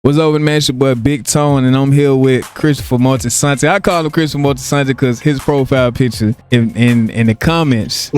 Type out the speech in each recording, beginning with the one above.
What's over, man? It's your boy Big Tone, and I'm here with Christopher Montesanti. I call him Christopher Montesanti because his profile picture in the comments,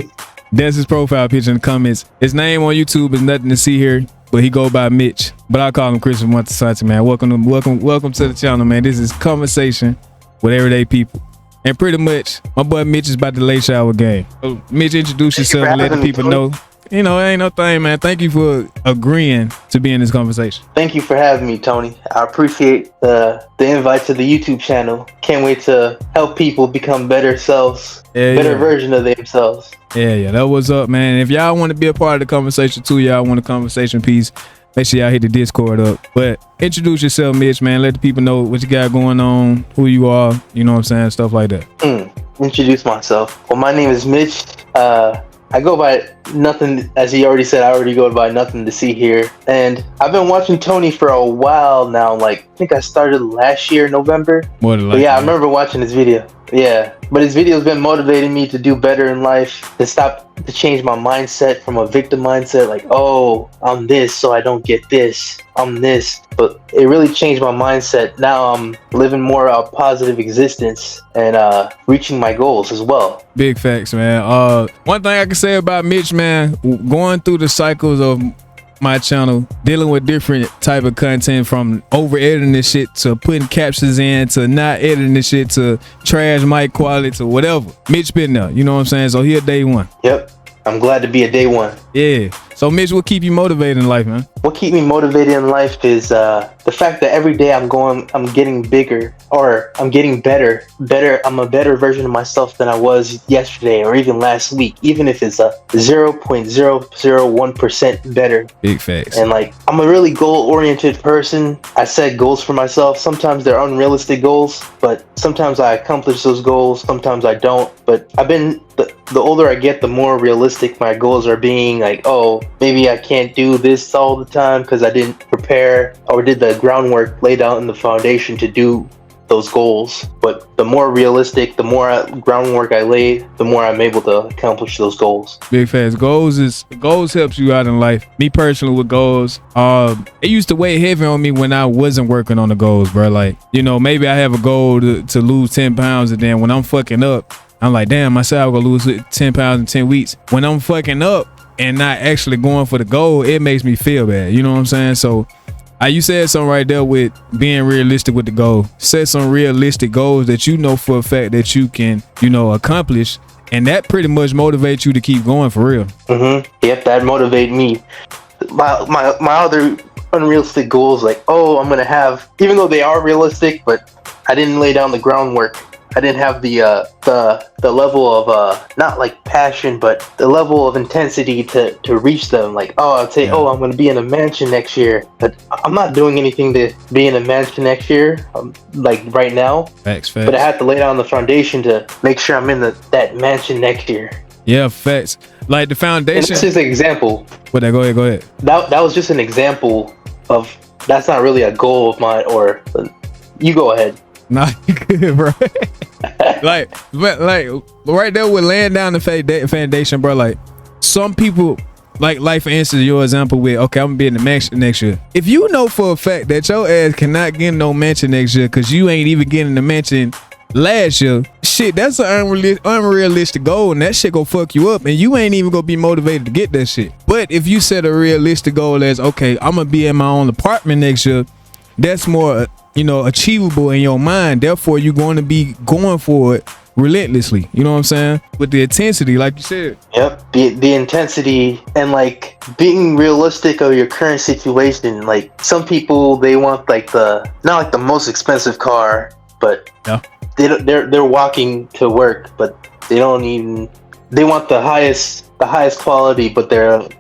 that's his profile picture in the comments. His name on YouTube is nothing to see here, but he go by Mitch. But I call him Christopher Montesanti, man. Welcome to the channel, man. This is conversation with everyday people. And pretty much, my boy Mitch is about to lay shower game. So Mitch, introduce yourself and let the people know. You know, it ain't no thing, man. Thank you for agreeing to be in this conversation. Thank you for having me, Tony. I appreciate the invite to the YouTube channel. Can't wait to help people become better selves, better version of themselves. Yeah, that was up, man. If y'all want to be a part of the conversation too, y'all want a conversation piece, make sure y'all hit the Discord up. But introduce yourself, Mitch, man. Let the people know what you got going on, who you are, you know what I'm saying, stuff like that. Introduce myself. Well, my name is Mitch. I go by nothing, as he already said. I already go by nothing to see here, and I've been watching Tony for a while now. Like, I think I started last year, November. More than likely. But yeah, I remember watching his video. Yeah, but his video's been motivating me to do better in life, to change my mindset from a victim mindset, like, oh, I'm this, so I don't get this. I'm this. But it really changed my mindset. Now I'm living more a positive existence and reaching my goals as well. Big facts, man. One thing I can say about Mitch, man, going through the cycles of my channel, dealing with different type of content, from over editing this shit to putting captions in to not editing this shit to trash mic quality to whatever. Mitch been there, you know what I'm saying? So he a day one. Yep. I'm glad to be a day one. Yeah. So Mitch, what keep you motivated in life, man? What keep me motivated in life is the fact that every day I'm getting bigger, or I'm getting better. I'm a better version of myself than I was yesterday or even last week, even if it's a 0.001% better. Big facts. And like, I'm a really goal-oriented person. I set goals for myself. Sometimes they're unrealistic goals, but sometimes I accomplish those goals. Sometimes I don't. But I've been the older I get, the more realistic my goals are being. Like, oh, maybe I can't do this all the time because I didn't prepare or did the groundwork laid out in the foundation to do those goals. But the more realistic, the more groundwork I lay, the more I'm able to accomplish those goals. Big facts. Goals helps you out in life. Me personally, with goals, it used to weigh heavy on me when I wasn't working on the goals, bro. Like, you know, maybe I have a goal to lose 10 pounds, and then when I'm fucking up, I'm like, damn, I said I was gonna lose 10 pounds in 10 weeks. When I'm fucking up and not actually going for the goal, it makes me feel bad. You know what I'm saying? So you said something right there with being realistic with the goal. Set some realistic goals that you know for a fact that you can, you know, accomplish. And that pretty much motivates you to keep going for real. Yep, that motivates me. My other unrealistic goals, like, oh, I'm gonna have, even though they are realistic, but I didn't lay down the groundwork. I didn't have the level of not like passion, but the level of intensity to reach them. Like, oh, I'd say, oh, I'm going to be in a mansion next year, but I'm not doing anything to be in a mansion next year, like right now. Facts. But I had to lay down the foundation to make sure I'm in that mansion next year. Yeah, facts. Like the foundation. And this is an example. Go ahead. That was just an example of, that's not really a goal of mine. Or you go ahead. Nah, you good, bro. like right there with laying down the foundation, bro. Like, some people, like for instance, your example with, okay, I'm gonna be in the mansion next year. If you know for a fact that your ass cannot get no mansion next year because you ain't even getting the mansion last year, shit, that's an unrealistic goal, and that shit gonna fuck you up, and you ain't even gonna be motivated to get that shit. But if you set a realistic goal as, okay, I'm gonna be in my own apartment next year, that's more, you know, achievable in your mind. Therefore, you're going to be going for it relentlessly. You know what I'm saying? With the intensity, like you said. Yep, the intensity and like being realistic of your current situation. Like, some people, they want like not like the most expensive car, but yeah, they're walking to work, but they want the highest quality, but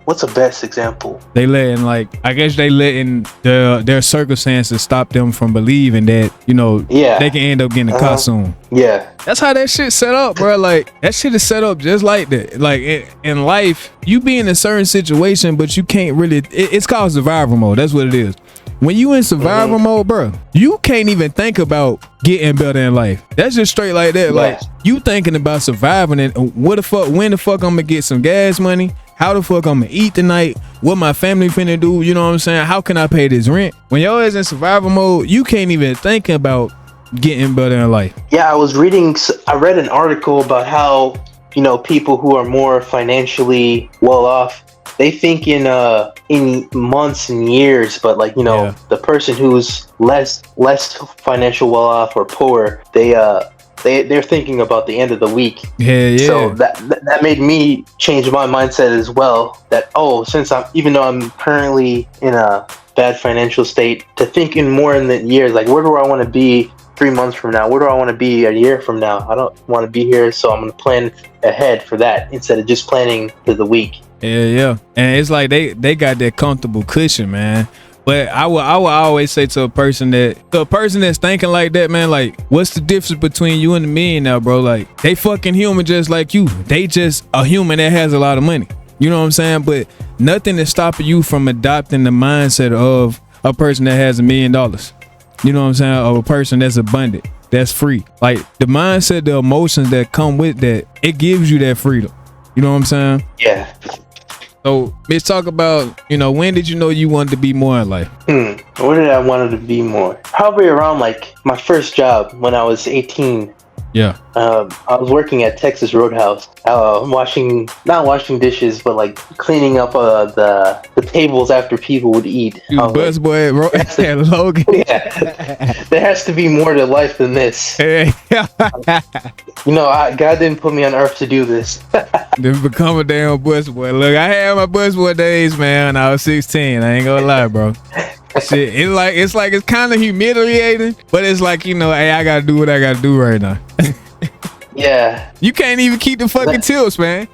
what's the best example? They letting their circumstances stop them from believing that, you know, they can end up getting a car soon. Yeah. That's how that shit set up, bro. Like, that shit is set up just like that. Like, in life, you be in a certain situation, but you can't really, it's called survival mode. That's what it is. When you in survival mode, bro, you can't even think about getting better in life. That's just straight like that. Like, you thinking about surviving and when the fuck I'm gonna get some gas money, how the fuck I'm gonna eat tonight, what my family finna do, you know what I'm saying? How can I pay this rent? When your ass in survival mode, you can't even think about getting better in life. Yeah, I read an article about how, people who are more financially well off, they think in months and years, but like, the person who's less financial well off or poor, they're thinking about the end of the week. Yeah. So that made me change my mindset as well. That even though I'm currently in a bad financial state, to think more in the years, like where do I want to be 3 months from now? Where do I want to be a year from now? I don't want to be here, so I'm gonna plan ahead for that instead of just planning for the week. Yeah. And it's like they got that comfortable cushion, man. But I will always say to a person that's thinking like that, man, like, what's the difference between you and the millionaire, bro? Like, they fucking human just like you. They just a human that has a lot of money. You know what I'm saying? But nothing is stopping you from adopting the mindset of a person that has $1 million. You know what I'm saying? Or a person that's abundant, that's free. Like, the mindset, the emotions that come with that, it gives you that freedom. You know what I'm saying? Yeah. So let's talk about, when did you know you wanted to be more in life? When did I wanted to be more? Probably around like my first job when I was 18. Yeah. I was working at Texas Roadhouse, not washing dishes, but like cleaning up the tables after people would eat. You busboy at Logan. Yeah. There has to be more to life than this. Hey. God didn't put me on earth to do this. Then become a damn busboy. Look, I had my busboy days, man, when I was 16. I ain't gonna lie, bro. Shit, it's kind of humiliating, but it's like, hey, I gotta do what I gotta do right now. Yeah. You can't even keep the fucking tips, man.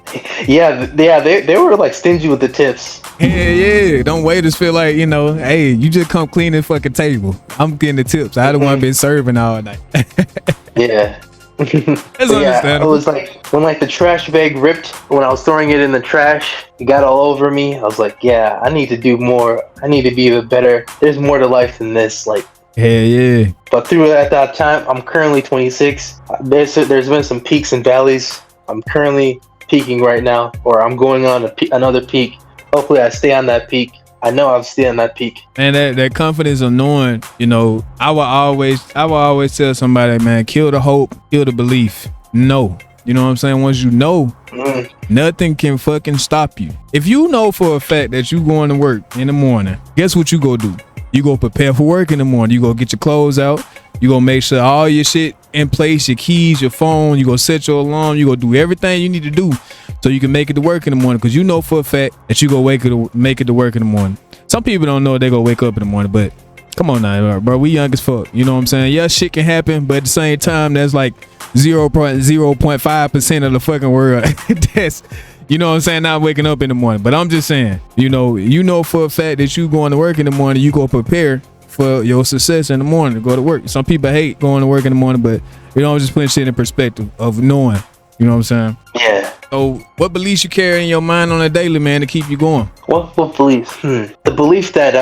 Yeah, they were like stingy with the tips. Yeah. Don't waiters feel like, hey, you just come clean the fucking table. I'm getting the tips. I don't want to be serving all night. Yeah. That's understandable. It was like when like the trash bag ripped when I was throwing it in the trash, it got all over me. I was like, yeah, I need to do more. I need to be even better. There's more to life than this. Like, yeah. But through at that time, I'm currently 26. There's been some peaks and valleys. I'm currently peaking right now, or I'm going on another peak. Hopefully, I stay on that peak. I know I'll stay on that peak. And that confidence of knowing, I will always tell somebody, man, kill the hope, kill the belief. No. You know what I'm saying? Once you know, nothing can fucking stop you. If you know for a fact that you going to work in the morning, guess what you go do? You go prepare for work in the morning. You go get your clothes out. You go make sure all your shit in place, your keys, your phone. You go set your alarm. You go do everything you need to do so you can make it to work in the morning, because you know for a fact that you go make it to work in the morning. Some people don't know they go wake up in the morning, but come on now, bro. We young as fuck. You know what I'm saying? Yeah, shit can happen, but at the same time, that's like 0.05% of the fucking world. That's, you know what I'm saying, not waking up in the morning. But I'm just saying, you know for a fact that you going to work in the morning, you go prepare for your success in the morning to go to work. Some people hate going to work in the morning, but I'm just putting shit in perspective of knowing. You know what I'm saying? Yeah. So what beliefs you carry in your mind on a daily, man, to keep you going? What beliefs? The belief that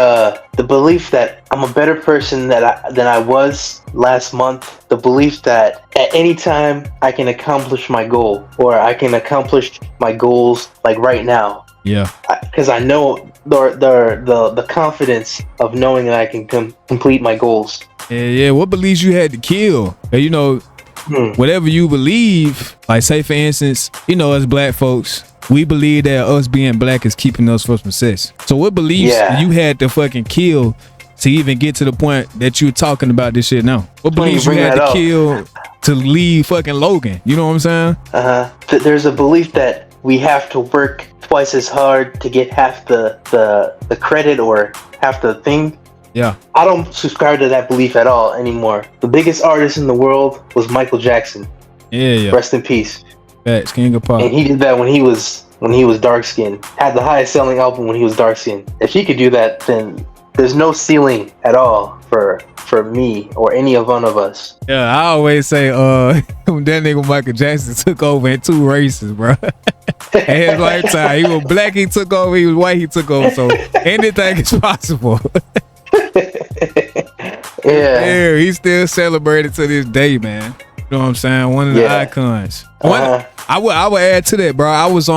I'm a better person than I was last month. The belief that at any time I can accomplish my goal, or I can accomplish my goals like right now. Yeah. Because I know the confidence of knowing that I can complete my goals. Yeah. What beliefs you had to kill? Whatever you believe, like say for instance, us black folks, we believe that us being black is keeping us from success. So what beliefs you had to fucking kill to even get to the point that you're talking about this shit now? What beliefs you had to kill to leave fucking Logan? You know what I'm saying? There's a belief that we have to work twice as hard to get half the credit or half the thing. Yeah. I don't subscribe to that belief at all anymore. The biggest artist in the world was Michael Jackson. Yeah. Rest in peace. That's King of Pop. And he did that when he was dark skinned. Had the highest selling album when he was dark skinned. If he could do that, then there's no ceiling at all for me or any of one of us. Yeah, I always say when that nigga Michael Jackson took over in 2 races, bro. In his lifetime. He was black, he took over, he was white, he took over. So anything is possible. Yeah, he's still celebrated to this day, man. You know what I'm saying? One of the icons. I would add to that, bro. I was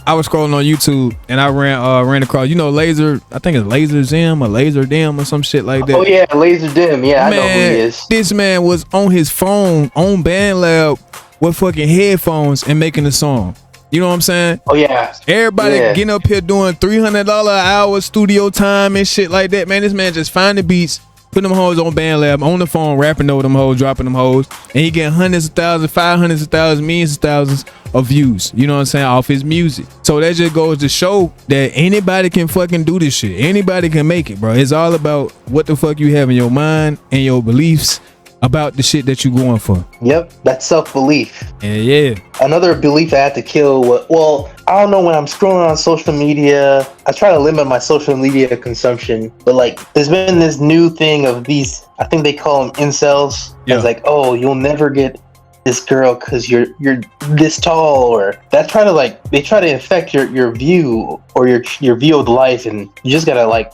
I was scrolling on YouTube and I ran across, you know, Laser, I think it's Laser Zim or Laser Dim or some shit like that. Oh yeah, Laser Dim. Yeah, I know who he is. This man was on his phone on BandLab with fucking headphones and making a song. You know what I'm saying? Oh yeah. Everybody getting up here doing $300 an hour studio time and shit like that. Man, this man just finding beats, putting them hoes on BandLab, on the phone, rapping over them hoes, dropping them hoes, and he getting hundreds of thousands, 500s of thousands, millions of thousands of views. You know what I'm saying? Off his music. So that just goes to show that anybody can fucking do this shit. Anybody can make it, bro. It's all about what the fuck you have in your mind and your beliefs about the shit that you going for. Yep, that's self-belief. Yeah. Another belief I had to kill was, well, I don't know, when I'm scrolling on social media, I try to limit my social media consumption, but like there's been this new thing of these, I think they call them incels. Yeah. It's like, oh, you'll never get this girl because you're this tall, or that's try to like, they try to affect your view or your view of life, and you just gotta like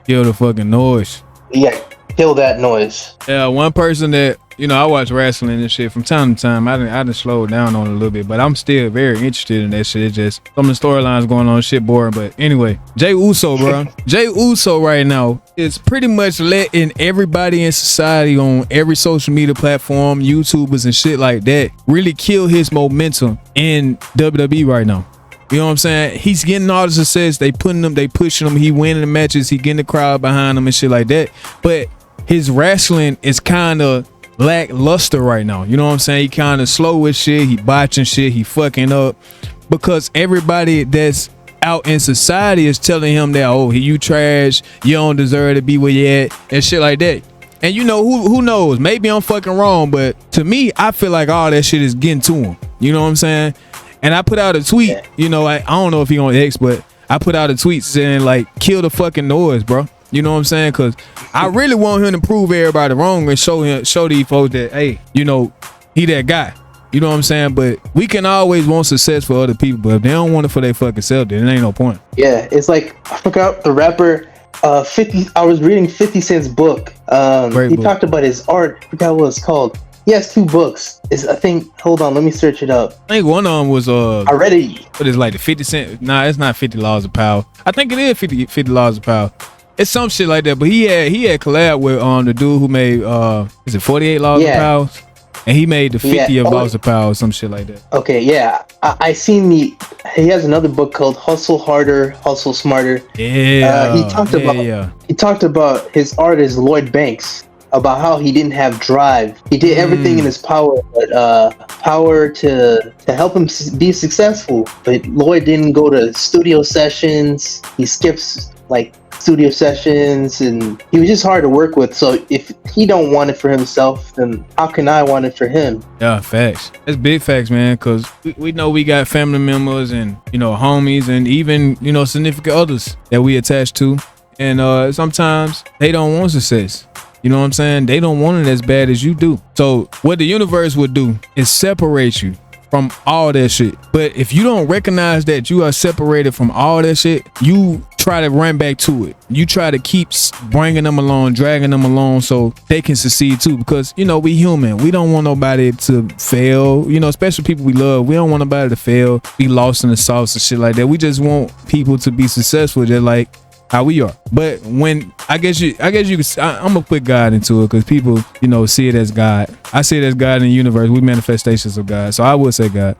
kill the fucking noise. Yeah, kill that noise. Yeah, one person that, you know, I watch wrestling and shit from time to time. I done slowed down on it a little bit, but I'm still very interested in that shit. It's just some of the storylines going on, shit boring. But anyway, Jay Uso, bro. Jay Uso right now is pretty much letting everybody in society on every social media platform, YouTubers and shit like that, really kill his momentum in WWE right now. You know what I'm saying? He's getting all the success. They pushing him. He winning the matches. He getting the crowd behind him and shit like that. But his wrestling is kind of lackluster right now. You know what I'm saying? He kind of slow with shit. He botching shit. He fucking up because everybody that's out in society is telling him that, oh, you trash. You don't deserve to be where you at and shit like that. And you know, who knows? Maybe I'm fucking wrong, but to me, I feel like all that shit is getting to him. You know what I'm saying? And I put out a tweet, you know, I don't know if he on X, but I put out a tweet saying like, kill the fucking noise, bro. You know what I'm saying? Because I really want him to prove everybody wrong and show these folks that, hey, you know, he that guy. You know what I'm saying? But we can always want success for other people, but if they don't want it for their fucking self, then it ain't no point. Yeah, it's like, I forgot the rapper, 50. I was reading 50 Cent's book. He talked about his art. I forgot what it's called. He has 2 books. I think, hold on, let me search it up. I think one of them was I read it. What is like the 50 Cent? Nah, it's not 50 Laws of Power. I think it is 50 Laws of Power. It's some shit like that. But he had collab with the dude who made is it 48 Laws of Power? And he made the 50 of Laws of Power, some shit like that. Okay, yeah. I seen he has another book called Hustle Harder, Hustle Smarter. Yeah. He talked about his artist Lloyd Banks, about how he didn't have drive. He did everything in his power, but power to help him be successful. But Lloyd didn't go to studio sessions. He skips like studio sessions, and he was just hard to work with. So if he don't want it for himself, then how can I want it for him? Yeah, facts. That's big facts, man, because we know we got family members and, you know, homies and even, you know, significant others that we attach to, and sometimes they don't want success. You know what I'm saying? They don't want it as bad as you do. So what the universe would do is separate you from all that shit. But if you don't recognize that you are separated from all that shit, you try to run back to it. You try to keep bringing them along, dragging them along so they can succeed too. Because, you know, we human. We don't want nobody to fail. You know, especially people we love. We don't want nobody to fail, be lost in the sauce and shit like that. We just want people to be successful just like how we are. But when I guess you can, I'm gonna put God into it because people, you know, see it as God. I see it as God in the universe. We manifestations of God. So I would say God.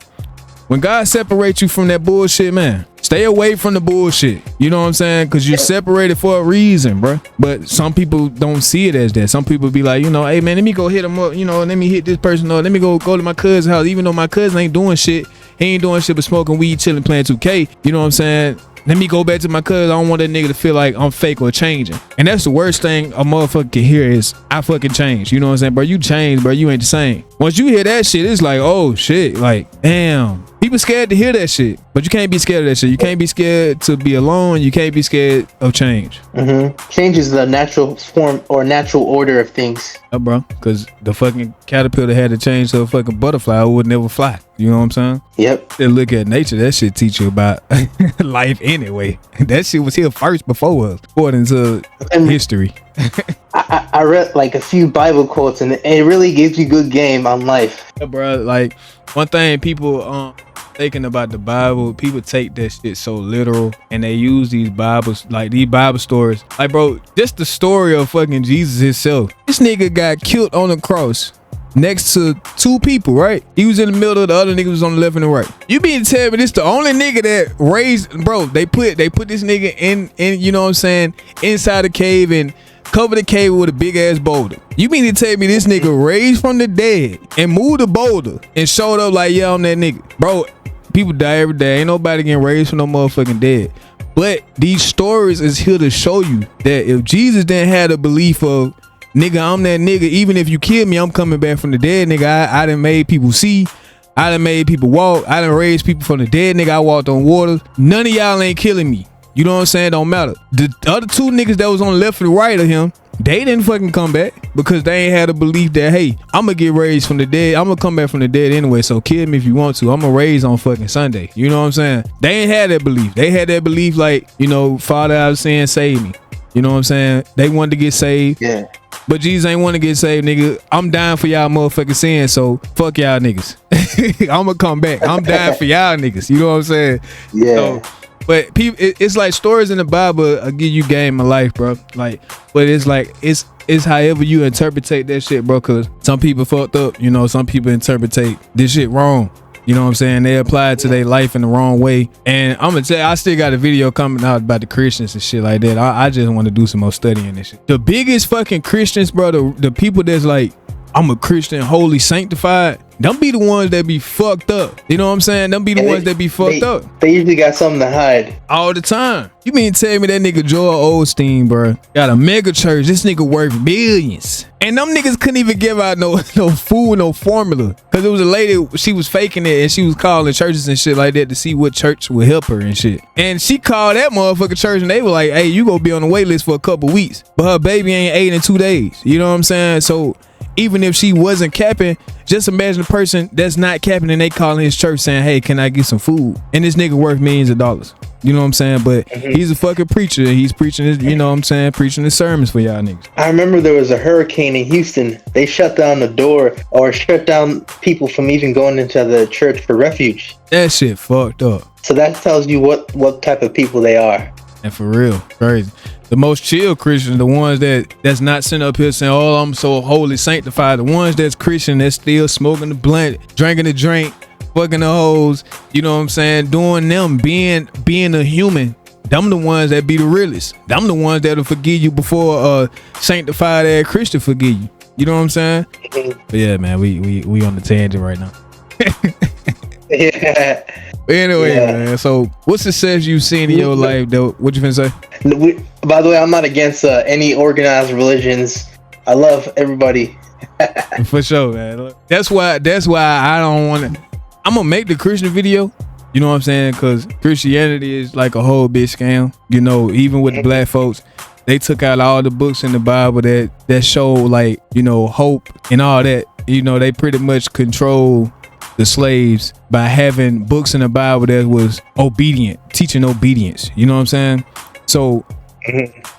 When God separates you from that bullshit, man, stay away from the bullshit. You know what I'm saying? Because you're separated for a reason, bro. But some people don't see it as that. Some people be like, you know, hey man, let me go hit him up. You know, let me hit this person up. Let me go to my cousin's house. Even though my cousin ain't doing shit, he ain't doing shit but smoking weed, chilling, playing 2K. You know what I'm saying? Let me go back to my cousin. I don't want that nigga to feel like I'm fake or changing. And that's the worst thing a motherfucker can hear is, I fucking changed. You know what I'm saying? Bro, you changed, bro. You ain't the same. Once you hear that shit, it's like, oh shit. Like, damn. People scared to hear that shit. But you can't be scared of that shit. You can't be scared to be alone. You can't be scared of change. Change is the natural form or natural order of things. Bro, because the fucking caterpillar had to change to a fucking butterfly, it would never fly. You know what I'm saying? Yep. Then look at nature. That shit teach you about life anyway. That shit was here first before us, according to history. I read like a few Bible quotes, and it really gives you good game on life. Yeah, bro, like one thing people mistaken about the Bible. People take that shit so literal, and they use these Bibles, like these Bible stories. Like, bro, just the story of fucking Jesus himself. This nigga got killed on the cross next to two people, right? He was in the middle, the other nigga was on the left and the right. You mean to tell me this the only nigga that raised, bro, they put this nigga in, you know what I'm saying, inside the cave and cover the cave with a big ass boulder. You mean to tell me this nigga raised from the dead and moved the boulder and showed up like, yeah, I'm that nigga? Bro, people die every day. Ain't nobody getting raised from no motherfucking dead. But these stories is here to show you that if Jesus didn't have the belief of, nigga, I'm that nigga, even if you kill me, I'm coming back from the dead, nigga. I done made people see. I done made people walk. I done raised people from the dead, nigga. I walked on water. None of y'all ain't killing me. You know what I'm saying? Don't matter. The other two niggas that was on the left and the right of him, they didn't fucking come back because they ain't had a belief that, hey, I'm gonna get raised from the dead. I'm gonna come back from the dead anyway, so kill me if you want to. I'm gonna raise on fucking Sunday. You know what I'm saying? They ain't had that belief. They had that belief like, you know, Father, I was saying, save me. You know what I'm saying? They wanted to get saved. Yeah. But Jesus ain't want to get saved, nigga. I'm dying for y'all motherfucking sins, so fuck y'all niggas. I'm gonna come back. I'm dying for y'all niggas. You know what I'm saying? Yeah. So, but people, it's like stories in the Bible give you game of life, bro. Like, but it's like it's however you interpretate that shit, bro. Cause some people fucked up. You know, some people interpretate this shit wrong. You know what I'm saying? They apply it to their life in the wrong way. And I'm gonna tell you, I still got a video coming out about the Christians and shit like that. I just want to do some more studying this shit. The biggest fucking Christians, bro, the people that's like, I'm a Christian, holy, sanctified, them be the ones that be fucked up. You know what I'm saying? Them be the ones that be fucked up. They usually got something to hide. All the time. You mean tell me that nigga Joel Osteen, bro, got a mega church. This nigga worth billions. And them niggas couldn't even give out no food, no formula. Cause it was a lady, she was faking it and she was calling churches and shit like that to see what church would help her and shit. And she called that motherfucking church and they were like, hey, you gonna be on the wait list for a couple weeks. But her baby ain't 8 in 2 days. You know what I'm saying? So even if she wasn't capping, just imagine a person that's not capping and they calling his church saying, hey, can I get some food? And this nigga worth millions of dollars. You know what I'm saying? But he's a fucking preacher. He's preaching his, you know what I'm saying, preaching his sermons for y'all niggas. I remember there was a hurricane in Houston. They shut down the door or shut down people from even going into the church for refuge. That shit fucked up. So that tells you what type of people they are. And for real, crazy. The most chill Christians, the ones that's not sitting up here saying, oh, I'm so holy, sanctified. The ones that's Christian, that's still smoking the blunt, drinking the drink, fucking the hoes, you know what I'm saying? Doing them, being a human. Them the ones that be the realest. Them the ones that'll forgive you before a sanctified ass Christian forgive you. You know what I'm saying? But yeah, man, we on the tangent right now. Yeah. But anyway, man, so what success you seen in your life, though? What you finna say? By the way, I'm not against any organized religions. I love everybody. For sure, man. That's why I don't want to. I'm gonna make the Christian video. You know what I'm saying? Because Christianity is like a whole big scam. You know, even with the black folks, they took out all the books in the Bible that show, like, you know, hope and all that. You know, they pretty much control the slaves by having books in the Bible that was obedient, teaching obedience. You know what I'm saying? So,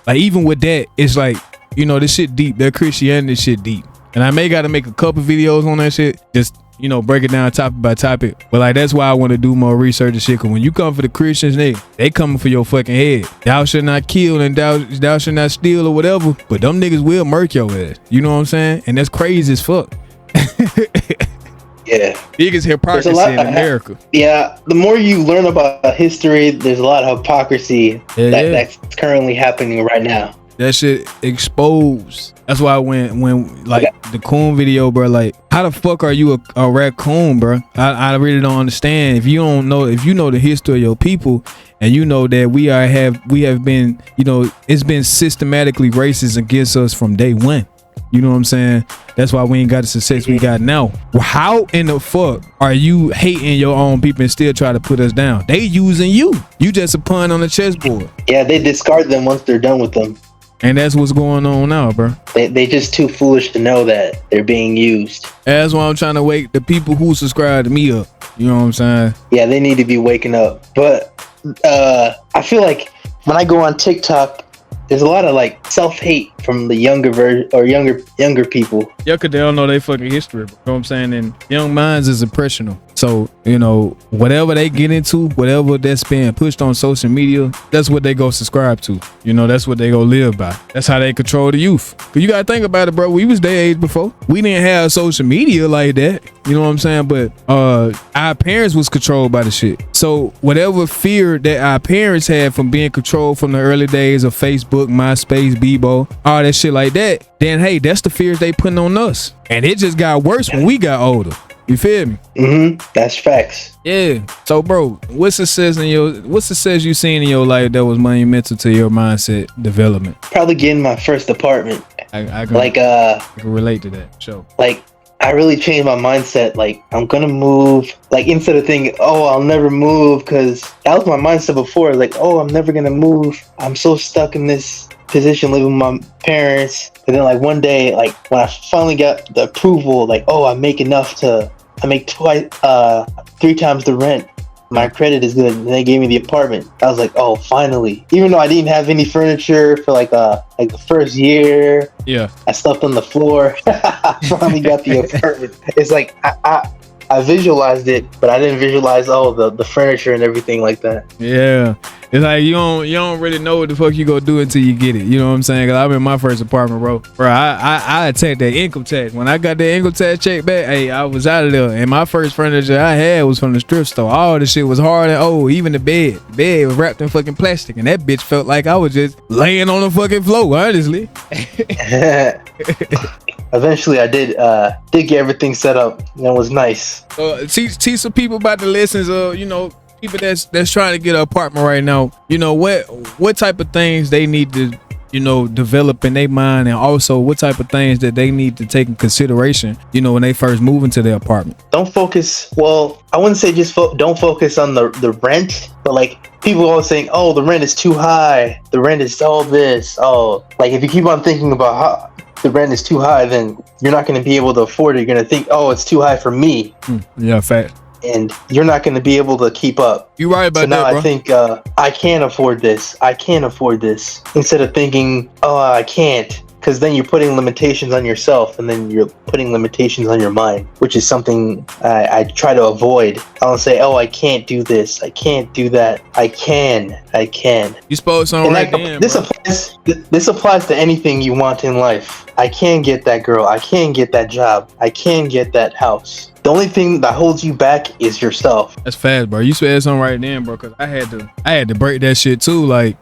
like, even with that, it's like, you know, this shit deep. That Christianity shit deep. And I may gotta make a couple videos on that shit. Just, you know, break it down topic by topic. But like, that's why I want to do more research and shit. Cause when you come for the Christians, they coming for your fucking head. Thou should not kill and thou should not steal or whatever. But them niggas will murk your ass. You know what I'm saying? And that's crazy as fuck. Yeah. Biggest hypocrisy in America. Yeah. The more you learn about history, there's a lot of hypocrisy that's currently happening right now. That shit exposed. That's why when like the coon video, bro, like, how the fuck are you a raccoon, bro? I really don't understand. If you know the history of your people, and you know that we have been, you know, it's been systematically racist against us from day one. You know what I'm saying? That's why we ain't got the success we got now. Well, how in the fuck are you hating your own people and still try to put us down? They using you. You just a pawn on the chessboard. Yeah, they discard them once they're done with them. And that's what's going on now, bro. They just too foolish to know that they're being used. That's why I'm trying to wake the people who subscribe to me up. You know what I'm saying? Yeah, they need to be waking up. But I feel like when I go on TikTok, there's a lot of like self-hate from the younger people. Yeah, cause they don't know their fucking history. You know what I'm saying? And young minds is impressionable. So, you know, whatever they get into, whatever that's being pushed on social media, that's what they go subscribe to. You know, that's what they go live by. That's how they control the youth. Cause you gotta think about it, bro. We was their age before. We didn't have social media like that. You know what I'm saying? But our parents was controlled by the shit. So whatever fear that our parents had from being controlled from the early days of Facebook, MySpace, Bebo, all that shit like that, then hey, that's the fears they putting on us. And it just got worse when we got older. You feel me? That's facts. Yeah. So, bro, what's success you seen in your life that was monumental to your mindset development? Probably getting my first apartment. I can relate to that. Sure. Like, I really changed my mindset. Like, I'm gonna move. Like, instead of thinking, oh, I'll never move, because that was my mindset before. Like, oh, I'm never gonna move. I'm so stuck in this position living with my parents. And then, like, one day, like, when I finally got the approval, like, oh, I make three times the rent. My credit is good. And they gave me the apartment. I was like, oh, finally. Even though I didn't have any furniture for like the first year. Yeah. I slept on the floor. I finally got the apartment. It's like I visualized it, but I didn't visualize the furniture and everything like that. Yeah. It's like you don't really know what the fuck you gonna do until you get it. You know what I'm saying? Cause I'm in my first apartment, bro. I attacked that income tax. When I got that income tax check back, hey, I was out of there. And my first furniture I had was from the thrift store. All the shit was hard and old. Even the bed. The bed was wrapped in fucking plastic. And that bitch felt like I was just laying on the fucking floor, honestly. Eventually I did get everything set up. And it was nice. Teach some people about the lessons of, you know, people that's trying to get an apartment right now. You know, what type of things they need to, you know, develop in their mind, and also what type of things that they need to take in consideration, you know, when they first move into their apartment. Don't focus, well, I wouldn't say just don't focus on the rent, but like people always saying, oh, the rent is too high, the rent is all this. Oh, like if you keep on thinking about how the rent is too high, then you're not going to be able to afford it. You're going to think, oh, it's too high for me. Yeah, fact. And you're not going to be able to keep up. You're right about that, bro. So now I think I can't afford this. I can't afford this. Instead of thinking, oh, I can't. Because then you're putting limitations on yourself, and then you're putting limitations on your mind, which is something I try to avoid. I don't say, oh, I can't do this. I can't do that. I can. You spoke something right there, This applies to anything you want in life. I can get that girl. I can get that job. I can get that house. The only thing that holds you back is yourself. That's fast, bro. You said something right then, bro, because I had to break that shit too. Like,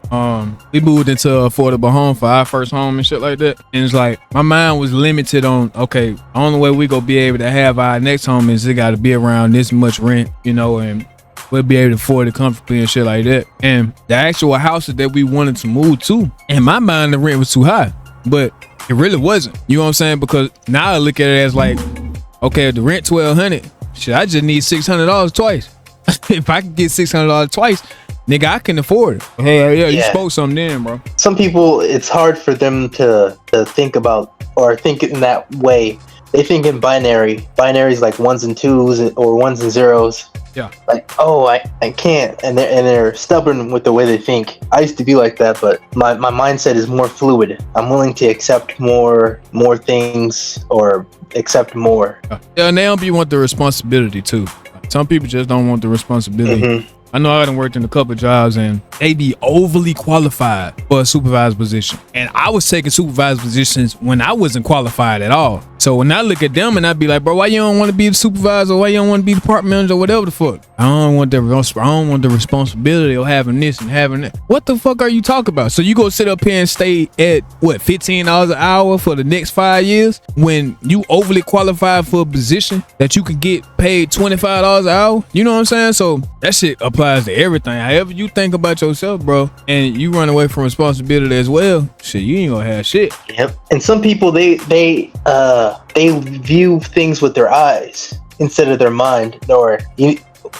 we moved into an affordable home for our first home and shit like that. And it's like, my mind was limited on, okay, the only way we gonna be able to have our next home is it gotta be around this much rent, you know, and we'll be able to afford it comfortably and shit like that. And the actual houses that we wanted to move to, in my mind, the rent was too high. But it really wasn't. You know what I'm saying? Because now I look at it as like, okay, if the rent $1,200, shit, I just need $600 twice. If I can get $600 twice, nigga, I can afford it. Hey, yeah, you spoke something then, bro. Some people, it's hard for them to think about or think in that way. They think in binary. Binaries like ones and twos or ones and zeros. Yeah. Like, oh, I can't. And they're stubborn with the way they think. I used to be like that, but my mindset is more fluid. I'm willing to accept more things or accept more. Yeah, and they don't want the responsibility too. Some people just don't want the responsibility. I know I done worked in a couple of jobs and they be overly qualified for a supervisor position. And I was taking supervisor positions when I wasn't qualified at all. So when I look at them and I be like, bro, why you don't want to be the supervisor? Why you don't want to be the department manager or whatever the fuck? I don't want the responsibility of having this and having that. What the fuck are you talking about? So you go sit up here and stay at what, $15 an hour for the next 5 years when you overly qualified for a position that you could get paid $25 an hour? You know what I'm saying? So that shit applies to everything. However you think about yourself, bro, and you run away from responsibility as well, shit, you ain't gonna have shit. Yep. And some people they view things with their eyes instead of their mind.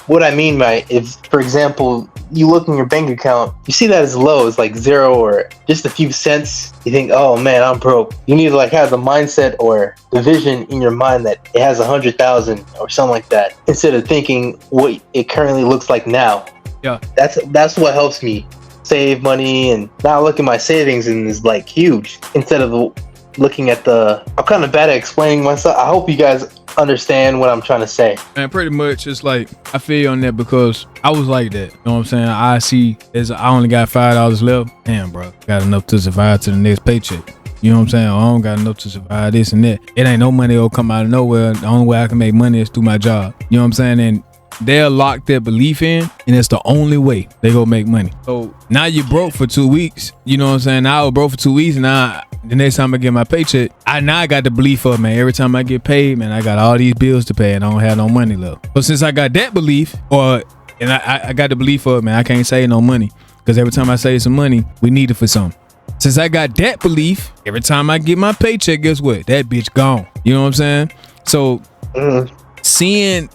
What I mean by, if, for example, you look in your bank account, you see that as low, it's like zero or just a few cents. You think, oh man, I'm broke. You need to like have the mindset or the vision in your mind that it has 100,000 or something like that, instead of thinking what it currently looks like now. Yeah, that's what helps me save money. And now I look at my savings and it's like huge, instead of looking at I'm kind of bad at explaining myself. I hope you guys understand what I'm trying to say. And pretty much it's like I feel you on that because I was like that. You know what I'm saying? I see as I only got $5 left. Damn, bro, got enough to survive to the next paycheck. You know what I'm saying? I don't got enough to survive this and that. It ain't no money that'll come out of nowhere. The only way I can make money is through my job. You know what I'm saying? And they'll lock their belief in, and it's the only way they go make money. So now you broke for 2 weeks. You know what I'm saying? Now I was broke for 2 weeks, and now the next time I get my paycheck, I got the belief of, man, every time I get paid, man, I got all these bills to pay, and I don't have no money left. But since I got that belief, and I got the belief of, man, I can't save no money, because every time I save some money, we need it for something. Since I got that belief, every time I get my paycheck, guess what? That bitch gone. You know what I'm saying? So seeing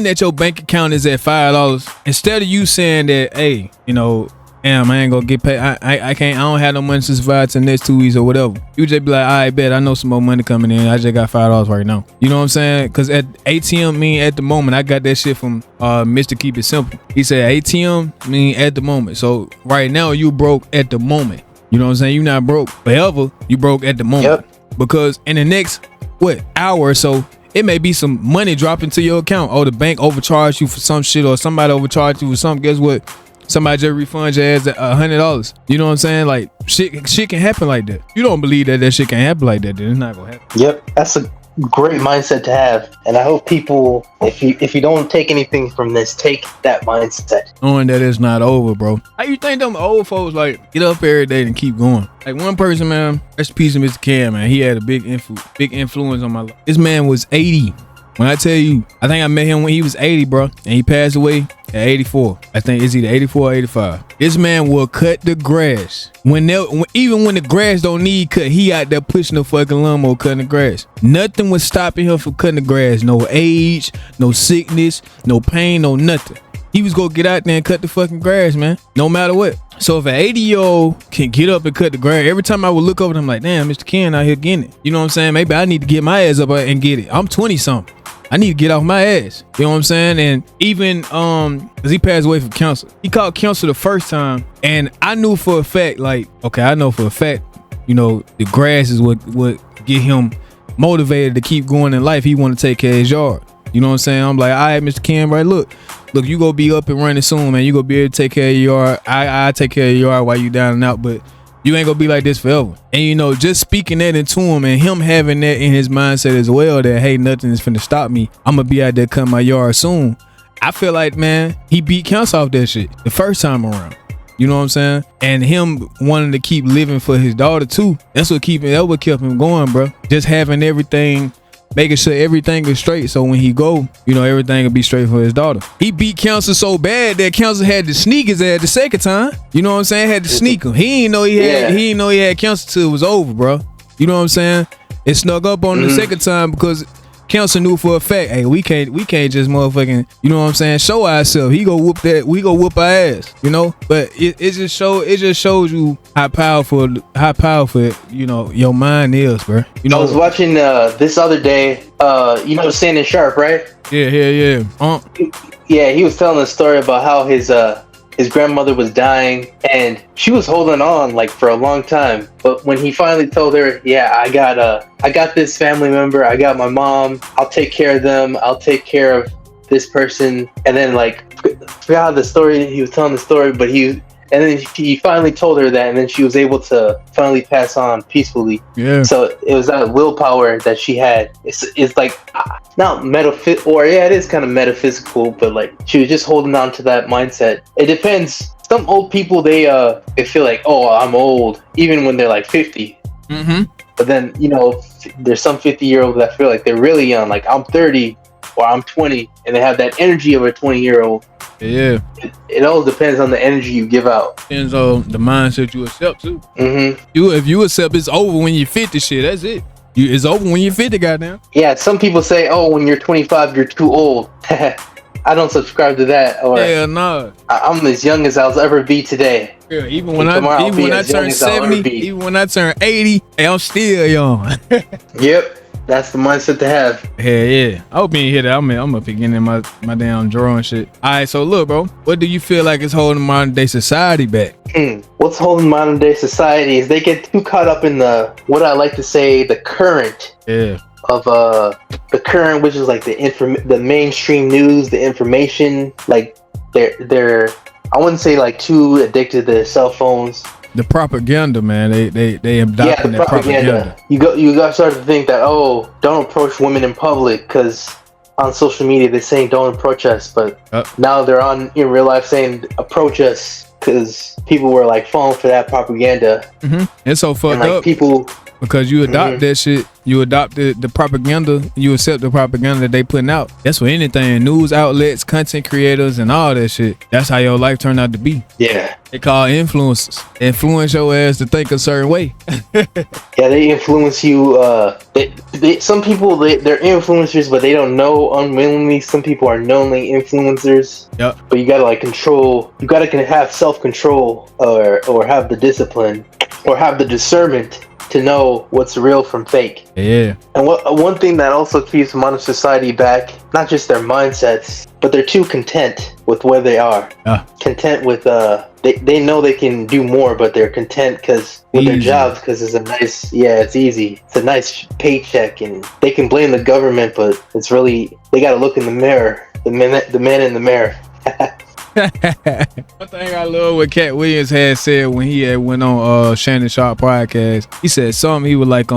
that your bank account is at $5, instead of you saying that, hey, you know, damn, I ain't gonna get paid. I don't have no money to survive to the next 2 weeks or whatever. You just be like, all right, bet, I know some more money coming in. I just got $5 right now. You know what I'm saying? Because at ATM, at the moment, I got that shit from Mr. Keep It Simple. He said ATM, at the moment. So right now, you broke at the moment. You know what I'm saying? You not broke forever. You broke at the moment. Yep. Because in the next, hour or so, it may be some money dropping to your account. Oh, the bank overcharged you for some shit, or somebody overcharged you for something. Guess what? Somebody just refund your ass $100. You know what I'm saying? Like shit can happen like that. You don't believe that shit can happen like that, then it's not gonna happen. Yep, that's a great mindset to have, and I hope people, if you don't take anything from this, take that mindset, knowing that it's not over, bro. How you think them old folks like get up every day and keep going? Like one person, man, that's a piece of Mr. Cam, man. He had a big influence on my life. This man was 80. When I tell you, I think I met him when he was 80, bro, and he passed away at 84. I think it's either 84 or 85. This man will cut the grass. Even when the grass don't need cut, he out there pushing the fucking lawnmower cutting the grass. Nothing was stopping him from cutting the grass. No age, no sickness, no pain, no nothing. He was gonna get out there and cut the fucking grass, man, no matter what. So if an 80-year-old can get up and cut the grass, every time I would look over them like, damn, Mr. Ken out here getting it. You know what I'm saying? Maybe I need to get my ass up and get it. I'm 20-something. I need to get off my ass. You know what I'm saying? And even cause he passed away from cancer. He caught cancer the first time, and I knew for a fact, like, okay, I know for a fact, you know, the grass is what get him motivated to keep going in life. He want to take care of his yard. You know what I'm saying? I'm like, all right, Mr. Ken, right? Look, you gonna be up and running soon, man. You gonna be able to take care of your yard. I take care of your yard while you down and out, but you ain't gonna be like this forever. And you know, just speaking that into him and him having that in his mindset as well, that hey, nothing is finna stop me. I'm gonna be out there cutting my yard soon. I feel like, man, he beat cancer off that shit the first time around. You know what I'm saying? And him wanting to keep living for his daughter too. That's what kept him going, bro. Just having everything, making sure everything is straight, so when he go, you know, everything will be straight for his daughter. He beat cancer so bad that cancer had to sneak his ass the second time. You know what I'm saying? Had to sneak him. He didn't know he had cancer till it was over, bro. You know what I'm saying? It snuck up on him the second time because cancer knew for a fact, hey, we can't just motherfucking, you know what I'm saying, show ourselves. He go whoop that, we go whoop our ass, you know. But it just shows you how powerful, you know, your mind is, bro. You know, I was watching this other day, you know, Sand and Sharp, right? Yeah. Yeah, he was telling a story about how his grandmother was dying, and she was holding on like for a long time. But when he finally told her, yeah, I got this family member, I got my mom, I'll take care of them, I'll take care of this person. And then like, forgot the story, he was telling the story, but he finally told her that, and then she was able to finally pass on peacefully. Yeah. So it was that willpower that she had. It's like not metaphysical, or yeah, it is kind of metaphysical, but like she was just holding on to that mindset. It depends. Some old people, they feel like, oh, I'm old, even when they're like 50. Mm-hmm. But then, you know, there's some 50-year-olds that feel like they're really young, like I'm 30 or I'm 20, and they have that energy of a 20-year-old. Yeah. It all depends on the energy you give out. Depends on the mindset you accept too. Mm-hmm. If you accept it's over when you're 50, shit, that's it. It's over when you're 50, goddamn. Yeah, some people say, oh, when you're 25, you're too old. I don't subscribe to that. Or hell no. I'm as young as I'll ever be today. Yeah, even when I turn 70, even when I turn 80, hey, I'm still young. Yep. That's the mindset to have. Hell yeah. I hope you ain't hear that. I'm up beginning my damn drawing shit. Alright, so look, bro. What do you feel like is holding modern day society back? What's holding modern day society is they get too caught up in what I like to say, the current. Yeah. of the current, which is like the mainstream news, the information. Like they're I wouldn't say like too addicted to their cell phones. The propaganda, man. They adopting that propaganda. You got to start to think that, oh, don't approach women in public, because on social media they're saying don't approach us, but now they're on in real life saying approach us, because people were like falling for that propaganda. It's so fucked like, up people, because you adopt that shit. You adopt the propaganda. You accept the propaganda that they putting out. That's for anything. News outlets, content creators, and all that shit. That's how your life turned out to be. Yeah. They call influencers. Influence your ass to think a certain way. Yeah, they influence you. Some people, they're influencers, but they don't know unwillingly. Some people are knowingly influencers. Yep. But you gotta like control. You gotta have self-control, or have the discipline, or have the discernment to know what's real from fake. Yeah. And one thing that also keeps modern society back, not just their mindsets, but they're too content with where they are. Content with they know they can do more, but they're content with their jobs, because it's a nice, it's easy. It's a nice paycheck, and they can blame the government, but it's really, they gotta look in the mirror, the man in the mirror. One thing I love what Cat Williams had said when he had went on Shannon Sharp podcast. He said something. He was like,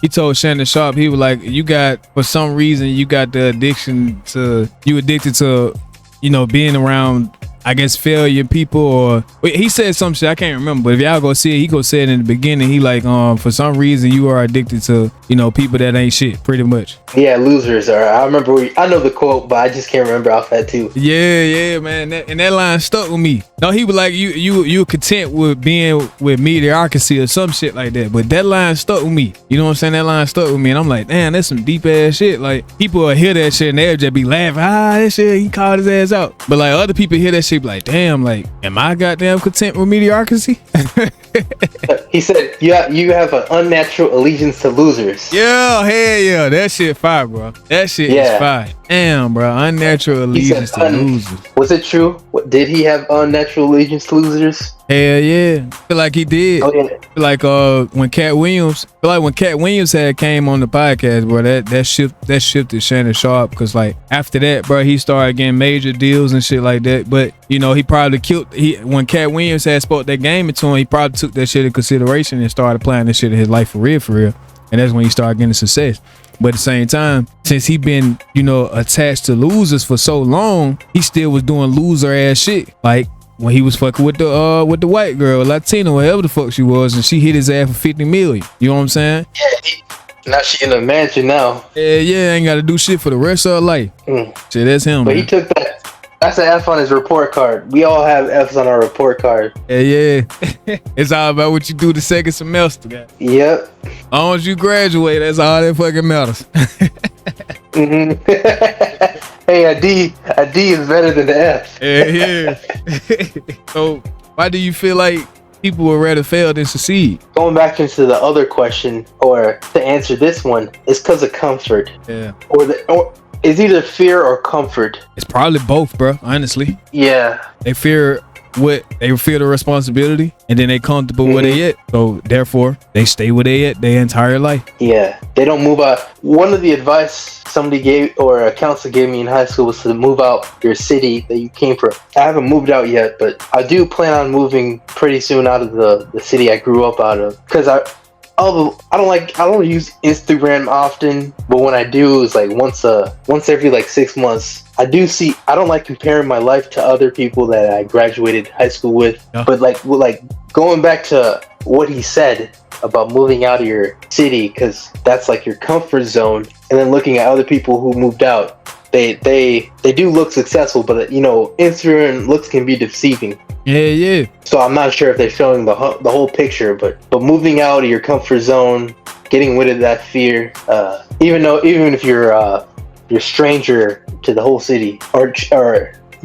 he told Shannon Sharp, he was like, you got, for some reason, you got the addiction to, you addicted to, you know, being around, I guess, failure people, or he said some shit I can't remember, but if y'all go see it, he go say it in the beginning. He like, for some reason you are addicted to, you know, people that ain't shit, pretty much. Yeah, losers. Or I remember, I know the quote, but I just can't remember off that too. Yeah, man. That line stuck with me. No, he was like, you content with being with mediocrity or some shit like that. But that line stuck with me. You know what I'm saying? That line stuck with me, and I'm like, damn, that's some deep ass shit. Like, people will hear that shit and they'll just be laughing. That shit, he called his ass out. But like, other people hear that shit, be like, damn, like, am I goddamn content with mediocrity? He said, you have an unnatural allegiance to losers. Yeah, hell yeah. That shit fire, bro. That shit is fire. Damn, bro. Unnatural allegiance to losers. Was it true? Did he have unnatural allegiance to losers? Hell yeah. Feel like he did. Oh, yeah. Feel like when Cat Williams had came on the podcast, bro, that shifted Shannon Sharp, because like after that, bro, he started getting major deals and shit like that. But you know, he probably when Cat Williams had spoke that game into him, he probably took that shit in consideration and started applying that shit in his life for real. And that's when he started getting success. But at the same time, since he been, you know, attached to losers for so long, he still was doing loser ass shit. Like when he was fucking with the white girl, Latina, whatever the fuck she was, and she hit his ass for 50 million. You know what I'm saying? Yeah, now she in a mansion now. Yeah, ain't got to do shit for the rest of her life. Shit, that's him. But man. He took that. That's an F on his report card. We all have F's on our report card. Yeah. It's all about what you do the second semester, guys. Yep. As long as you graduate, that's all that fucking matters. Hey, a D is better than the F. Yeah. So, why do you feel like people would rather fail than succeed? Going back into the other question, or to answer this one, it's because of comfort. Yeah. Or it's either fear or comfort. It's probably both, bro. Honestly. Yeah. They fear the responsibility, and then they comfortable where they at. So therefore, they stay where they at their entire life. Yeah. They don't move out. One of the advice somebody gave, or a counselor gave me in high school, was to move out your city that you came from. I haven't moved out yet, but I do plan on moving pretty soon out of the city I grew up out of, because I don't use Instagram often, but when I do, it's like once every like 6 months. I don't like comparing my life to other people that I graduated high school with. Yeah. But like going back to what he said about moving out of your city, because that's like your comfort zone, and then looking at other people who moved out, they do look successful, but you know, Instagram looks can be deceiving. Yeah. So I'm not sure if they're showing the whole picture, but moving out of your comfort zone, getting rid of that fear, even if you're stranger to the whole city, or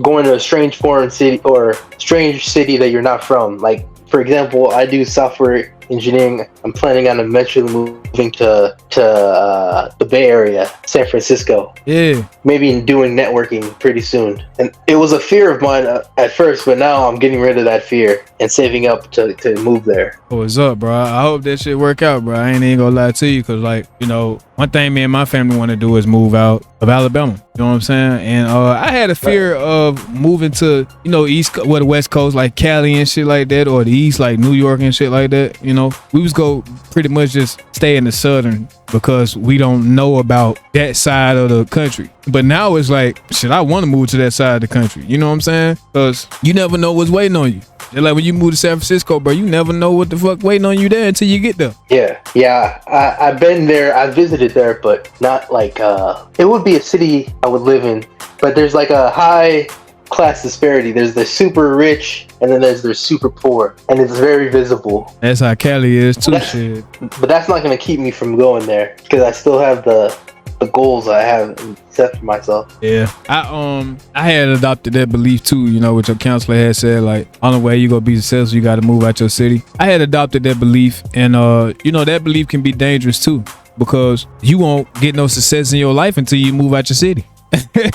going to a strange foreign city or strange city that you're not from. Like, for example, I do software engineering. I'm planning on eventually moving to the Bay Area, San Francisco. Yeah. Maybe doing networking pretty soon. And it was a fear of mine at first, but now I'm getting rid of that fear and saving up to move there. What's up, bro? I hope that shit work out, bro. I ain't even gonna lie to you, cause like, you know, one thing me and my family want to do is move out of Alabama. You know what I'm saying? And I had a fear of moving to, you know, the West Coast, like Cali and shit like that, or the East, like New York and shit like that. You know, we was go pretty much just stay in the Southern because we don't know about that side of the country. But now it's like, shit, I want to move to that side of the country. You know what I'm saying? Because you never know what's waiting on you. Just like when you move to San Francisco, bro, you never know what the fuck waiting on you there until you get there. Yeah. I've been there. I visited there, but not like it would be a city I would live in. But there's like a high class disparity. There's the super rich, and then there's the super poor, and it's very visible. That's how Cali is too. Shit. But that's not gonna keep me from going there because I still have the goals I have set for myself. Yeah, I had adopted that belief too. You know, what your counselor had said, like, on the way you gonna be successful, you got to move out your city. I had adopted that belief, and you know, that belief can be dangerous too, because you won't get no success in your life until you move out your city.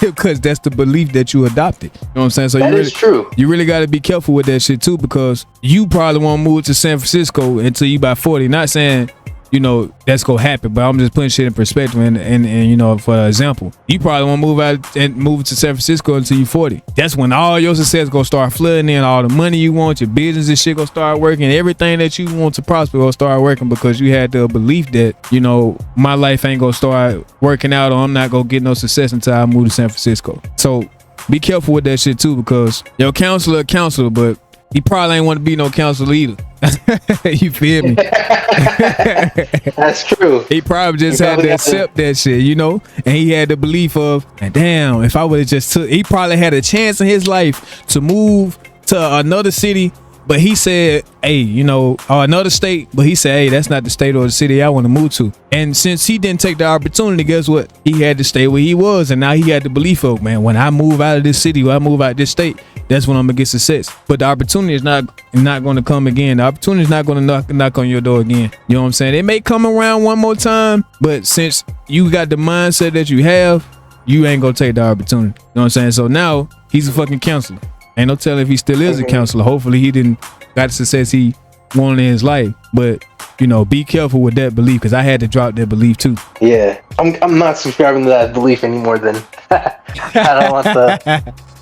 Because that's the belief that you adopted. You know what I'm saying? So that is true. You really got to be careful with that shit too, because you probably won't move to San Francisco until you about 40. Not saying, you know, that's gonna happen, but I'm just putting shit in perspective. And you know, for example, you probably won't move out and move to San Francisco until you're 40. That's when all your success gonna start flooding in. All the money you want, your business and shit gonna start working. Everything that you want to prosper gonna start working, because you had the belief that, you know, my life ain't gonna start working out, or I'm not gonna get no success until I move to San Francisco. So be careful with that shit too, because your counselor, but he probably ain't want to be no counselor either. You feel me? That's true. He probably just had to accept that shit, you know? And he had the belief of, damn, if I would have just he probably had a chance in his life to move to another city, but he said, hey, you know, or another state, but he said, hey, that's not the state or the city I want to move to. And since he didn't take the opportunity, guess what? He had to stay where he was, and now he had the belief of, man, when I move out of this city, when I move out of this state, that's when I'm gonna get success. But the opportunity is not going to come again. The opportunity is not going to knock on your door again. You know what I'm saying? It may come around one more time, but since you got the mindset that you have, you ain't gonna take the opportunity. You know what I'm saying? So now he's a fucking counselor. Ain't no telling if he still is a counselor. Hopefully he didn't got the success he wanted in his life. But, you know, be careful with that belief, because I had to drop that belief too. Yeah, I'm not subscribing to that belief anymore. Then I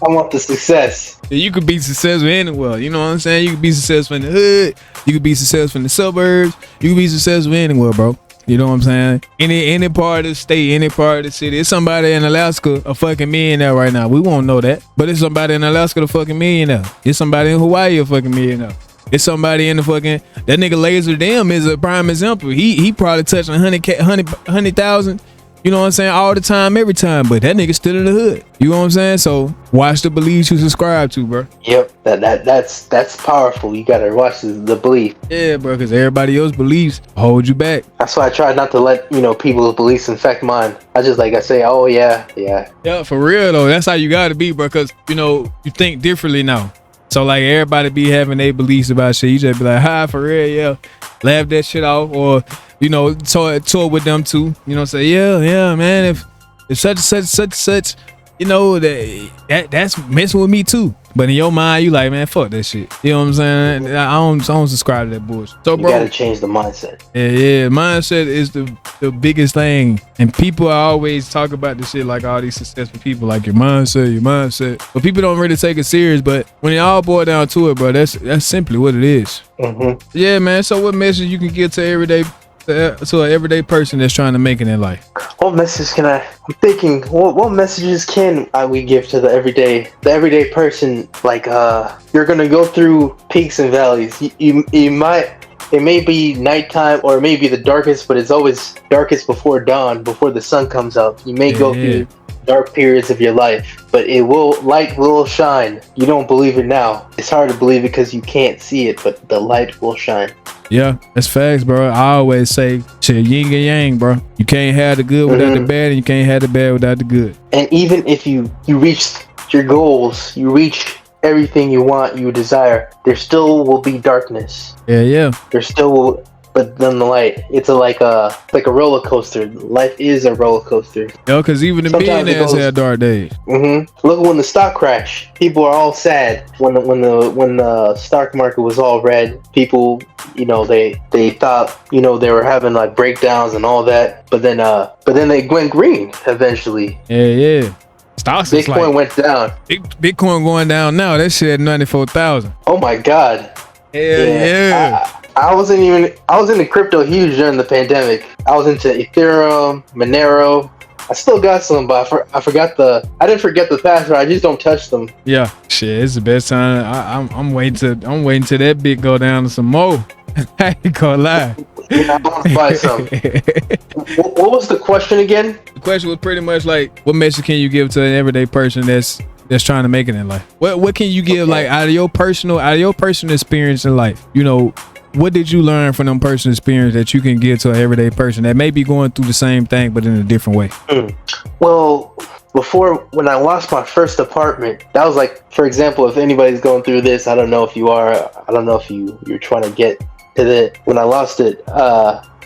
want the success. You could be successful anywhere. You know what I'm saying? You could be successful in the hood. You could be successful in the suburbs. You could be successful anywhere, bro. You know what I'm saying? Any part of the state, any part of the city. It's somebody in Alaska a fucking millionaire right now. We won't know that. But it's somebody in Alaska a fucking millionaire. It's somebody in Hawaii a fucking millionaire. It's somebody in the fucking, that nigga Laser Dim is a prime example. He probably touching 100,000. You know what I'm saying? All the time, every time. But that nigga still in the hood. You know what I'm saying? So watch the beliefs you subscribe to, bro. Yep. That's powerful. You gotta watch the belief. Yeah, bro, because everybody else beliefs hold you back. That's why I try not to let, you know, people's beliefs infect mine. I just I say, oh yeah. Yeah, for real though. That's how you gotta be, bro, because, you know, you think differently now. So like everybody be having their beliefs about shit. You just be like, hi, for real, yeah. Laugh that shit off, or, you know, tour with them too. You know, say, yeah, man, if such, you know, that's messing with me too. But in your mind, you like, man, fuck that shit. You know what I'm saying? I don't subscribe to that bullshit. So, bro, you gotta change the mindset. Yeah, mindset is the biggest thing. And people always talk about this shit, like all these successful people, like your mindset. But people don't really take it serious. But when it all boils down to it, bro, that's simply what it is. Mm-hmm. Yeah, man. So what message you can give to an everyday person that's trying to make it in life? What message I'm thinking, what messages can we give to the everyday person? Like, you're gonna go through peaks and valleys. You might, it may be nighttime, or it may be the darkest, but it's always darkest before dawn, before the sun comes up. You may go through dark periods of your life, but light will shine. You don't believe it now. It's hard to believe it because you can't see it, but the light will shine. Yeah, that's facts, bro. I always say, shit, yin and yang, bro. You can't have the good without the bad, and you can't have the bad without the good. And even if you reach your goals, you reach everything you want, you desire, there still will be darkness. Yeah. There still will, but then the light. It's like a roller coaster. Life is a roller coaster. Yo, because even the millionaires have dark days. Look, when the stock crashed, people are all sad. When the stock market was all red, people, they thought, they were having like breakdowns and all that. But then they went green eventually. Yeah. Stocks Bitcoin went down. Bitcoin going down now. That shit at 94,000. Oh my God. Yeah. I was into crypto huge during the pandemic. I was into Ethereum, Monero. I still got some, but I didn't forget the password. I just don't touch them. Yeah, shit, it's the best time. I'm waiting till that bit go down to some more. I ain't gonna lie. I want to buy some. What was the question again? The question was pretty much like, what message can you give to an everyday person that's trying to make it in life? What can you give, like, out of your personal experience in life? What did you learn from them personal experience that you can give to an everyday person that may be going through the same thing but in a different way? Well, when I lost my first apartment, that was like, for example, if anybody's going through this, I don't know if you are. I don't know if you're trying to get to the. When I lost it,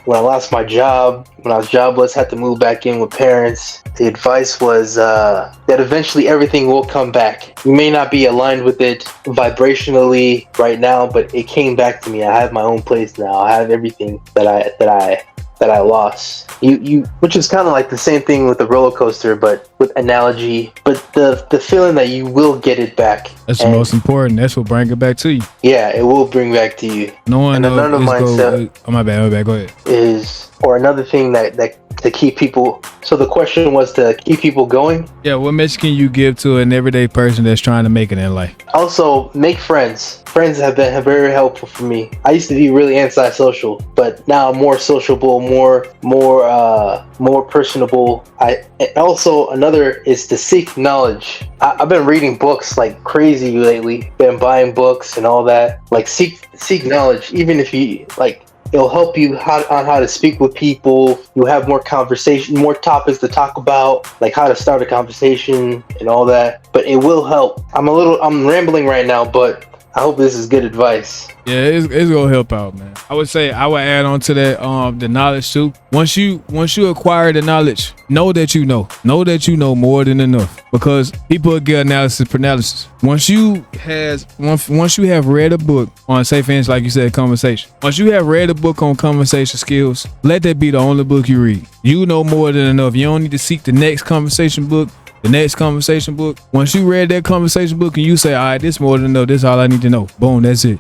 when I lost my job, when I was jobless, had to move back in with parents. The advice was that eventually everything will come back. You may not be aligned with it vibrationally right now, but it came back to me. I have my own place now. I have everything that I lost. Which is kind of like the same thing with the roller coaster, but with analogy. But the feeling that you will get it back. That's the most important. That's what brings it back to you. Yeah, it will bring back to you. And another mindset. My bad. Go ahead. Or another thing that to keep people. So the question was to keep people going. Yeah, what message can you give to an everyday person that's trying to make it in life? Also, make friends. Friends have been very helpful for me. I used to be really antisocial, but now I'm more sociable, more personable. And also another is to seek knowledge. I've been reading books like crazy lately. Been buying books and all that. Like seek knowledge, even if you like. It'll help you on how to speak with people. You have more conversation, more topics to talk about, like how to start a conversation and all that. But it will help. I'm rambling right now, but I hope this is good advice. Yeah, it's gonna help out, man. I would add on to that the knowledge too. Once you acquire the knowledge, know that you know more than enough, because people get analysis paralysis. Once you have read a book on, say for instance, like you said, conversation. Once you have read a book on conversation skills, let that be the only book you read. You know more than enough. You don't need to seek the next conversation book. The next conversation book. Once you read that conversation book and you say, all right, this more than enough. This is all I need to know. Boom, that's it.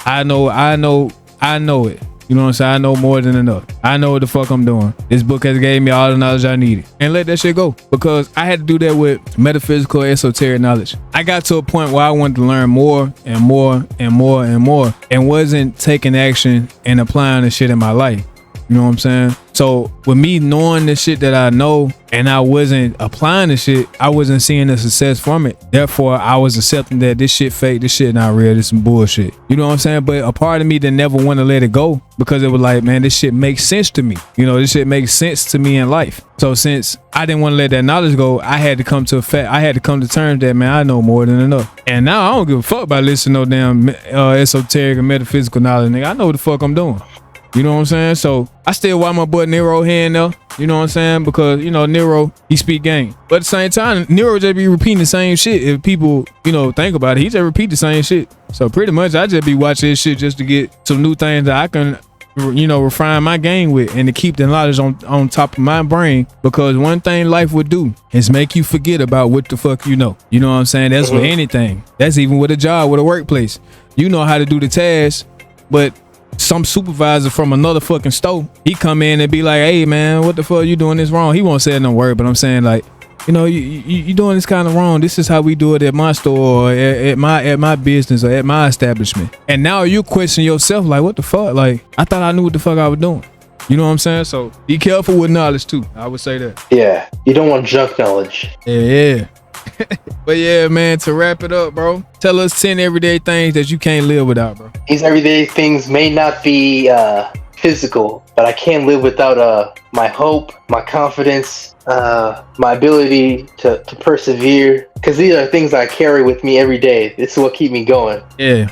I know it. You know what I'm saying? I know more than enough. I know what the fuck I'm doing. This book has gave me all the knowledge I needed. And let that shit go. Because I had to do that with metaphysical, esoteric knowledge. I got to a point where I wanted to learn more and more and more and more, and wasn't taking action and applying the shit in my life. You know what I'm saying? So with me knowing the shit that I know and I wasn't applying the shit, I wasn't seeing the success from it. Therefore, I was accepting that this shit fake, this shit not real, this some bullshit. You know what I'm saying? But a part of me that never want to let it go, because it was like, man, this shit makes sense to me. This shit makes sense to me in life. So since I didn't want to let that knowledge go, I had to come to terms that, man, I know more than enough. And now I don't give a fuck about listening to no damn esoteric and metaphysical knowledge, nigga. I know what the fuck I'm doing. You know what I'm saying? So I still want my boy Nero here and there. You know what I'm saying? Because, Nero, he speak game. But at the same time, Nero just be repeating the same shit. If people, think about it, he just repeat the same shit. So pretty much I just be watching this shit just to get some new things that I can, refine my game with, and to keep the knowledge on top of my brain. Because one thing life would do is make you forget about what the fuck you know. You know what I'm saying? That's with anything. That's even with a job, with a workplace. You know how to do the task, but some supervisor from another fucking store, he come in and be like, hey man, what the fuck you doing this wrong? He won't say no word, but I'm saying like, you doing this kind of wrong. This is how we do it at my store, or at my business, or at my establishment. And now you question yourself like, what the fuck? Like, I thought I knew what the fuck I was doing. You know what I'm saying? So be careful with knowledge too. I would say that. Yeah, you don't want junk knowledge. Yeah. But yeah, man, to wrap it up, bro, tell us 10 everyday things that you can't live without, bro. These everyday things may not be physical, but I can't live without my hope, my confidence, my ability to persevere, because these are things I carry with me every day. This is what keep me going. Yeah.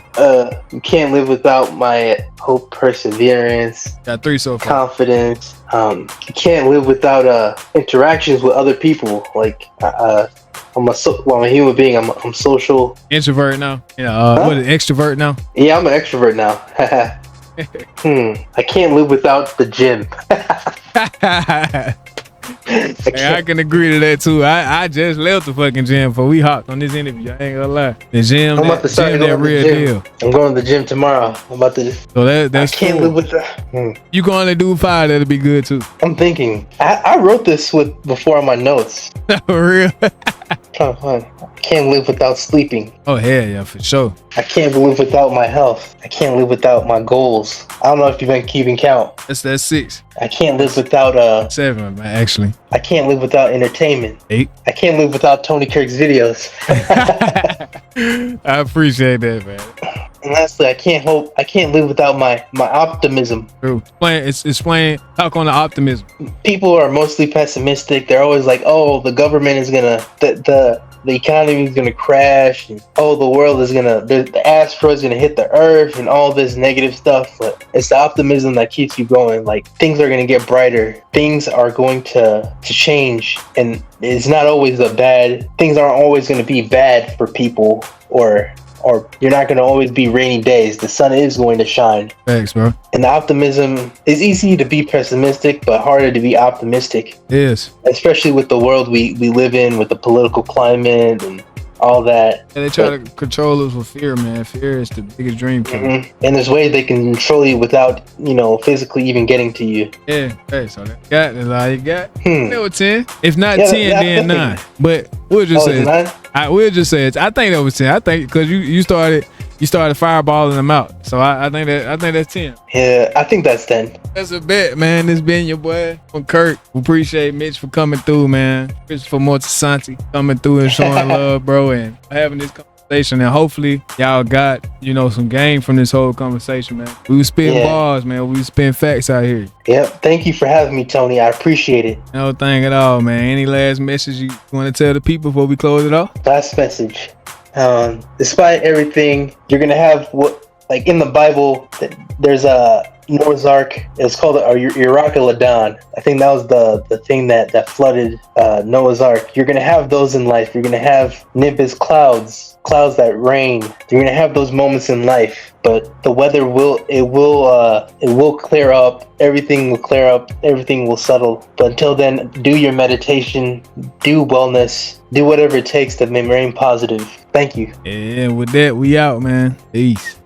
You can't live without my hope, perseverance, Got 3 so far. confidence. You can't live without interactions with other people. Like I'm a human being. I'm social. Introvert now. What is extrovert now? Yeah, I'm an extrovert now. I can't live without the gym. I can agree to that too. I just left the fucking gym before we hopped on this interview. I ain't gonna lie. The gym, I'm about to start that real deal. I'm going to the gym tomorrow. I'm about to. So that's I can't cool. live with that. You can only do 5. That'll be good too. I'm thinking. I wrote this before on my notes. For real. Trying to find. I can't live without sleeping. Oh hell yeah, for sure. I can't live without my health. I can't live without my goals. I don't know if you've been keeping count. That's 6. I can't live without 7, man, actually. I can't live without entertainment. 8. I can't live without Tony Kirk's videos. I appreciate that, man. And lastly, I can't live without my optimism. True. Explain. Talk on the optimism. People are mostly pessimistic. They're always like, "Oh, the government is gonna, the economy is gonna crash, and oh, the world is gonna, the asteroid is gonna hit the Earth, and all this negative stuff." But it's the optimism that keeps you going. Like, things are gonna get brighter. Things are going to change, and it's not always things aren't always gonna be bad for people, or you're not going to always be rainy days. The sun is going to shine. Thanks, bro. And the optimism is easy to be pessimistic, but harder to be optimistic. Yes. Especially with the world we live in, with the political climate and all that. And they try to control us with fear, man. Fear is the biggest dream killer. Mm-hmm. And there's ways they can control you without, physically even getting to you. Yeah. Hey, so that's all you got. That was 10. If not 10, then 9. But we'll just say 9? We'll just say it. I think that was 10. I think because you started fireballing them out. So I think that's 10. Yeah, I think that's 10. That's a bet, man. This been your boy from Kirk. We appreciate Mitch for coming through, man. Christopher Mortisanti coming through and showing love, bro, and having this conversation. And hopefully y'all got, some game from this whole conversation, man. We was spitting bars, man. We was spitting facts out here. Yep. Thank you for having me, Tony. I appreciate it. No thing at all, man. Any last message you want to tell the people before we close it off? Last message. Despite everything, you're gonna have in the Bible, there's a Noah's Ark. It was called Eureka. I think that was the thing that flooded Noah's Ark. You're gonna have those in life. You're gonna have nimbus clouds that rain. You're gonna have those moments in life, but the weather will clear up. Everything will clear up. Everything will settle. But until then, do your meditation, do wellness, do whatever it takes to remain positive. Thank you. And with that, we out, man. Peace.